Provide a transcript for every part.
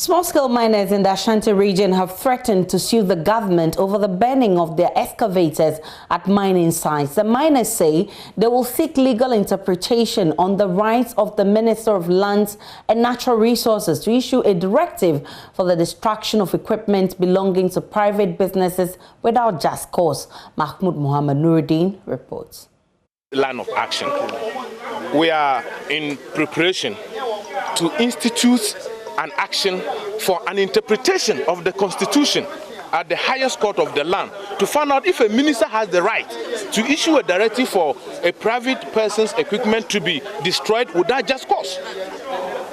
Small-scale miners in the Ashanti region have threatened to sue the government over the burning of their excavators at mining sites. The miners say they will seek legal interpretation on the rights of the Minister of Lands and Natural Resources to issue a directive for the destruction of equipment belonging to private businesses without just cause. Mahmoud Muhammad Nuruddin reports. Line of action. We are in preparation to institute an action for an interpretation of the Constitution at the highest court of the land to find out if a minister has the right to issue a directive for a private person's equipment to be destroyed without just cause.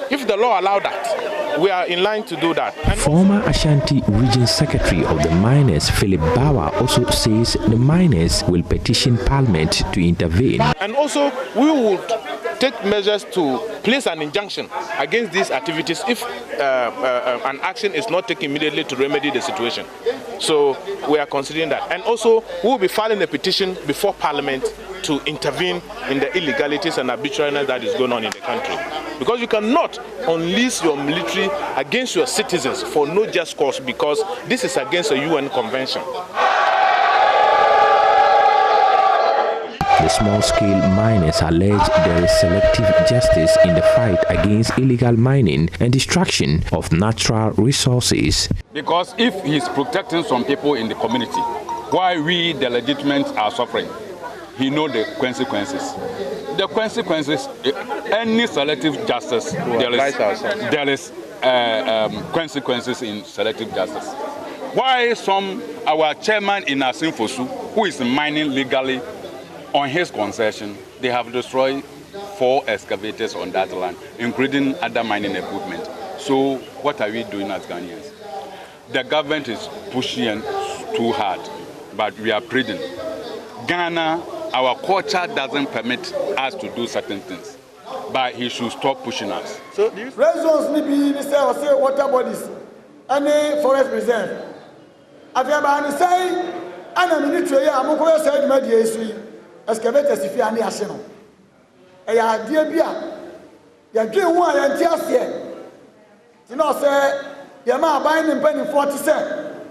If the law allows that, we are in line to do that. Former Ashanti Region Secretary of the Miners, Philip Bawa, also says the miners will petition Parliament to intervene. And also, we will take measures to place an injunction against these activities if an action is not taken immediately to remedy the situation. So we are considering that. And also, we will be filing a petition before Parliament to intervene in the illegalities and arbitrariness that is going on in the country. Because you cannot unleash your military against your citizens for no just cause, because this is against a UN convention. The small-scale miners allege there is selective justice in the fight against illegal mining and destruction of natural resources. Because if he's protecting some people in the community, while we, the legitimate, are suffering, he knows the consequences. The consequences, any selective justice, there is consequences in selective justice. Why our chairman in Asinfosu, who is mining legally on his concession, they have destroyed 4 excavators on that land, including other mining equipment. So what are we doing as Ghanaians? The government is pushing too hard, but we are pleading. Ghana, our culture doesn't permit us to do certain things, but he should stop pushing us. So red zones need be say water bodies, any forest reserve. Afiaba say, ana military amoko say media excavators if you are near Sheno. A dear beer, you dream one and just here. You know, say, your man buying in penny 40 cents.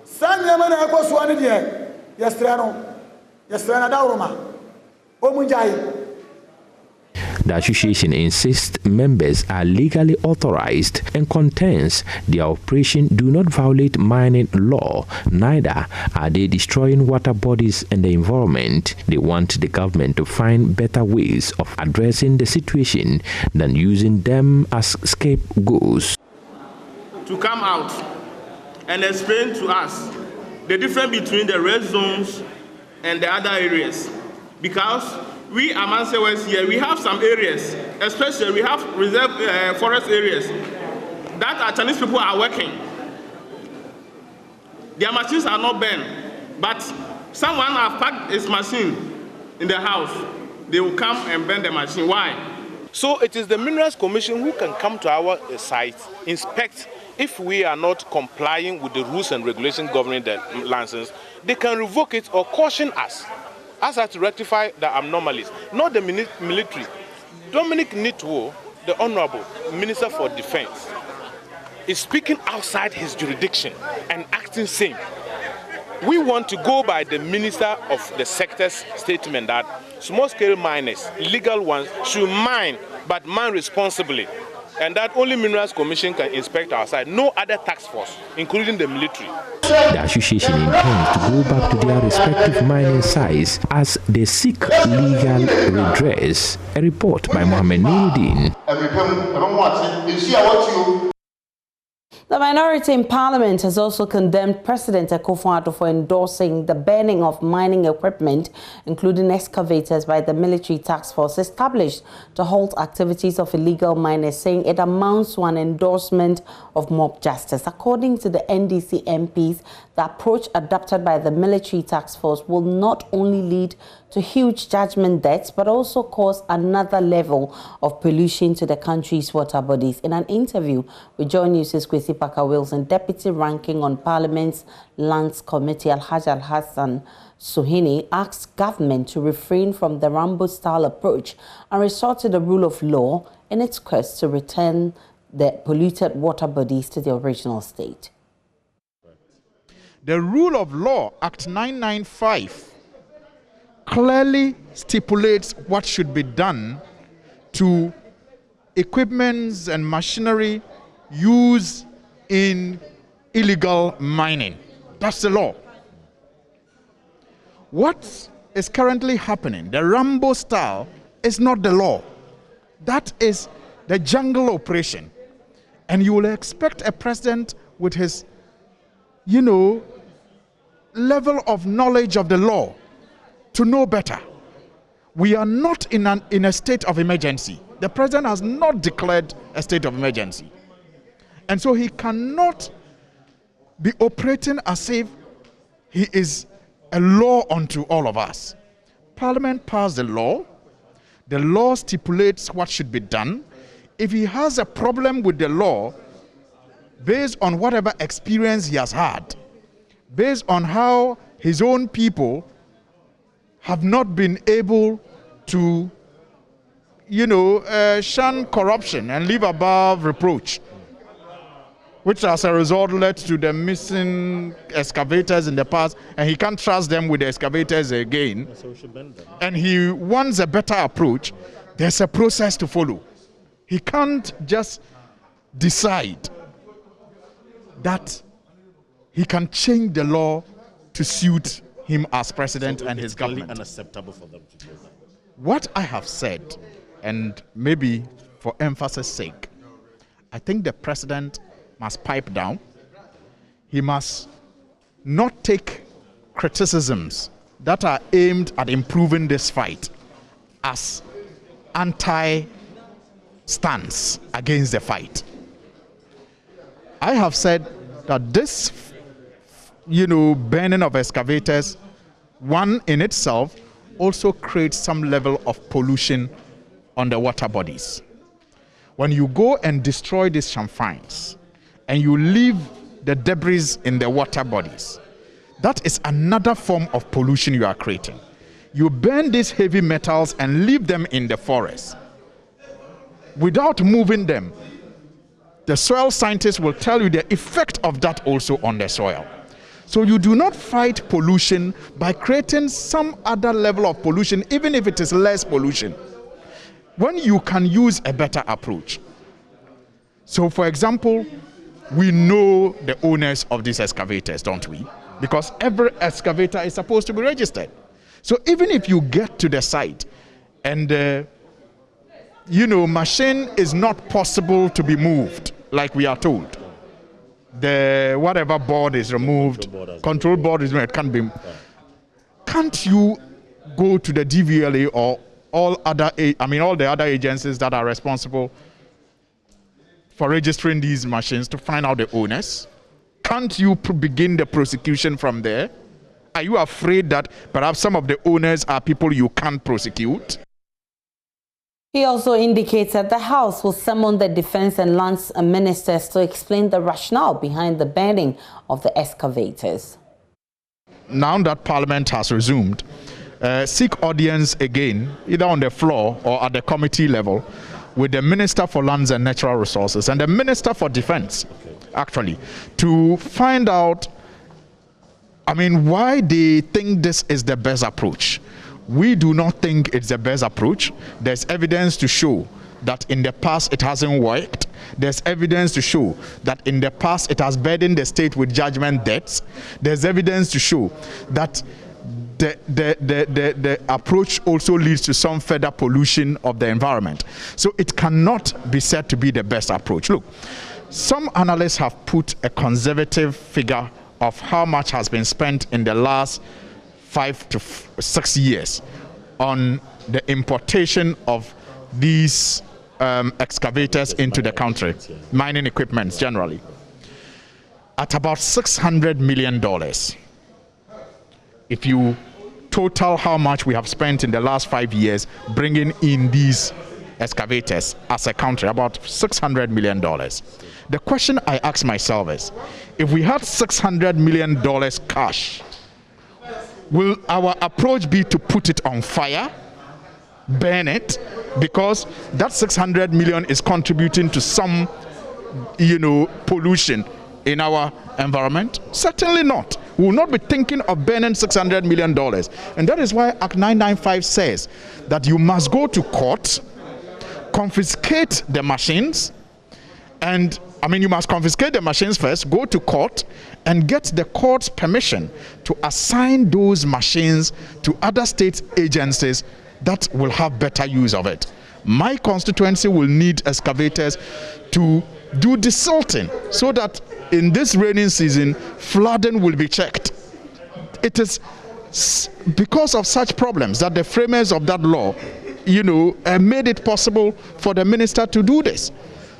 San Yamana was 1 year. Yes, Trano. Yes, Trana Omunjai. The association insists members are legally authorized and contends their operation do not violate mining law, neither are they destroying water bodies and the environment. They want the government to find better ways of addressing the situation than using them as scapegoats. To come out and explain to us the difference between the red zones and the other areas, because we Amansewers here, we have some areas, especially we have reserve forest areas that our Chinese people are working. Their machines are not burned, but someone has packed his machine in the house. They will come and burn the machine. Why? So it is the Minerals Commission who can come to our site, inspect. If we are not complying with the rules and regulations governing the license, they can revoke it or caution us as to rectify the anomalies, not the military. Dominic Nitwo, the Honorable Minister for Defense, is speaking outside his jurisdiction and acting same. We want to go by the Minister of the Sector's statement that small-scale miners, legal ones, should mine, but mine responsibly. And that only Minerals Commission can inspect our site, no other task force, including the military. The association intends to go back to their respective mining sites as they seek legal redress. A report by Mohammed Nuruddin. The minority in Parliament has also condemned President Akuffo Addo for endorsing the burning of mining equipment, including excavators, by the military task force established to halt activities of illegal miners, saying it amounts to an endorsement of mob justice. According to the NDC MPs, the approach adopted by the military task force will not only lead to huge judgment debts, but also cause another level of pollution to the country's water bodies. In an interview with Joy News' Kwesi Parker-Wilson, Deputy Ranking on Parliament's Lands Committee Alhaji Al-Hassan Suhini asked government to refrain from the Rambo-style approach and resort to the rule of law in its quest to return the polluted water bodies to the original state. The Rule of Law, Act 995, clearly stipulates what should be done to equipments and machinery used in illegal mining. That's the law. What is currently happening, the Rambo style, is not the law. That is the jungle operation. And you will expect a president with his, level of knowledge of the law to know better. We are not in a state of emergency. The president has not declared a state of emergency. And so he cannot be operating as if he is a law unto all of us. Parliament passed the law. The law stipulates what should be done. If he has a problem with the law, based on whatever experience he has had, based on how his own people have not been able to, shun corruption and live above reproach, which as a result led to the missing excavators in the past, and he can't trust them with the excavators again, and he wants a better approach, there's a process to follow. He can't just decide that he can change the law to suit him as president and his government. Unacceptable for them to do that. What I have said, and maybe for emphasis sake, I think the president must pipe down. He must not take criticisms that are aimed at improving this fight as anti-stance against the fight. I have said that this, burning of excavators, one in itself, also creates some level of pollution on the water bodies. When you go and destroy these chamfines and you leave the debris in the water bodies, that is another form of pollution you are creating. You burn these heavy metals and leave them in the forest. Without moving them, the soil scientists will tell you the effect of that also on the soil. So you do not fight pollution by creating some other level of pollution, even if it is less pollution, when you can use a better approach. So for example, we know the owners of these excavators, don't we? Because every excavator is supposed to be registered. So even if you get to the site and machine is not possible to be moved, like we are told, the whatever board is removed, control board is removed, it can't be. Can't you go to the DVLA or all the other agencies that are responsible for registering these machines to find out the owners? Can't you begin the prosecution from there? Are you afraid that perhaps some of the owners are people you can't prosecute? He also indicates that the House will summon the Defense and Lands Ministers to explain the rationale behind the banning of the excavators. Now that Parliament has resumed, seek audience again, either on the floor or at the committee level, with the Minister for Lands and Natural Resources and the Minister for Defense, actually, to find out, why they think this is the best approach. We do not think it's the best approach. There's evidence to show that in the past it hasn't worked. There's evidence to show that in the past it has burdened the state with judgment debts. There's evidence to show that the approach also leads to some further pollution of the environment. So it cannot be said to be the best approach. Look, some analysts have put a conservative figure of how much has been spent in the last 5 to 6 years on the importation of these excavators into the country, mining equipment generally, at about $600 million. If you total how much we have spent in the last 5 years bringing in these excavators as a country, about $600 million. The question I ask myself is, if we had $600 million cash, will our approach be to put it on fire, burn it, because that 600 million is contributing to some pollution in our environment? Certainly not. We will not be thinking of burning $600 million. And that is why Act 995 says that you must go to court, confiscate the machines, and you must confiscate the machines first, go to court, and get the court's permission to assign those machines to other state agencies that will have better use of it. My constituency will need excavators to do desalting so that in this rainy season, flooding will be checked. It is because of such problems that the framers of that law, made it possible for the minister to do this.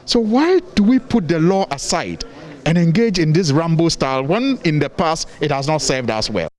So why do we put the law aside and engage in this Rambo style when in the past it has not served us well?